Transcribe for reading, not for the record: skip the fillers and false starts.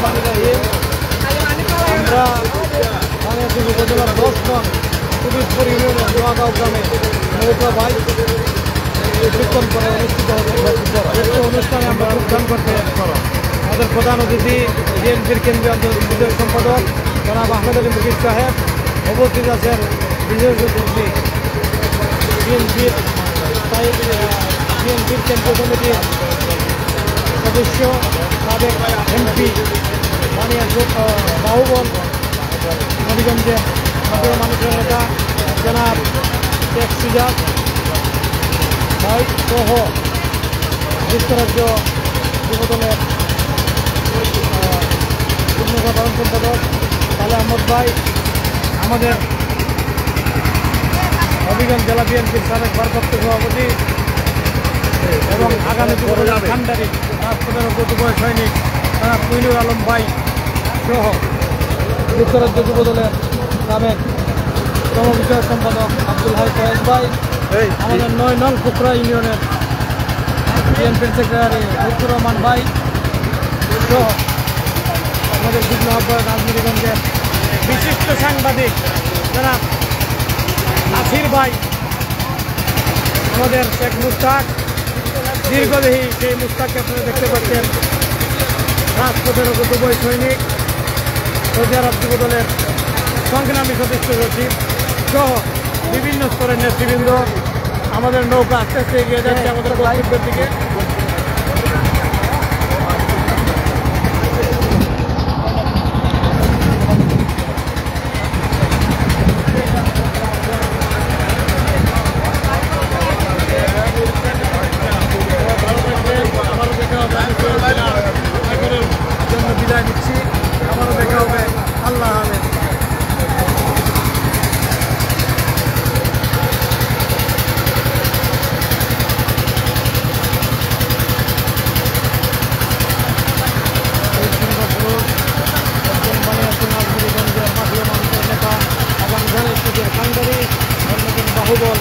আমরা বানিয়াচং উপজেলার 10 নং কুবিরপুর ইউনিয়নের নোয়াগাঁও গ্রামে নৌকা বাইক প্রশিক্ষণ করে অনুষ্ঠিত হচ্ছে। অনুষ্ঠানে আমরা যোগদান করতে আমাদের প্রধান অতিথি বিএনপির কেন্দ্রীয় আন্তর্জাতিক বিষয়ক সম্পাদক জনাব আহমেদ আলী মুকিব সাহেব, উপস্থিত আছেন বিশেষ অতিথি বিএনপির কেন্দ্রীয় কমিটির সদস্য সাবেক এমপি বাহুবল নবীগঞ্জের সাধারণ মানুষের নেতা জনাব শেখ সিজাদ ভাই সহ যুক্তরাজ্য যুবদলের যুগ্ম সাধারণ সম্পাদক সালে আহমদ ভাই, আমাদের হবিগঞ্জ জেলা বিএনপির সাবেক ভারপ্রাপ্ত সভাপতি এবং আগামী কান্ডারি রাজপথের কতিপয় সৈনিক তারা কুইনুর আলম ভাই সহ যুক্তরাজ্য যুবদলের সাবেক শ্রম বিষয়ক সম্পাদক আব্দুল হাই ফয়েজ ভাই, আমাদের 9 নং কুকরা ইউনিয়নের বিএনপির সেক্রেটারি লুৎফুর রহমান ভাই সহ আমাদের যুগ্ম আহ্বায়ক রাজমণিগঞ্জের বিশিষ্ট সাংবাদিক যারা নাসির ভাই, আমাদের শেখ মুস্তাক দীর্ঘদেহী সেই মুস্তাককে আপনারা দেখতে পাচ্ছেন, রাজপথের দুবই সৈনিক সৌদি আরব যুবদলের সংগ্রামী সদস্য সচিব সহ বিভিন্ন স্তরের নেতৃবৃন্দ। আমাদের নৌকা আস্তে আস্তে এগিয়ে যাচ্ছে আমাদের গন্তব্যের দিকে। বিদায় নিচ্ছি, আবারও দেখা হবে। আল্লাহ হাফেজ। বাহুবল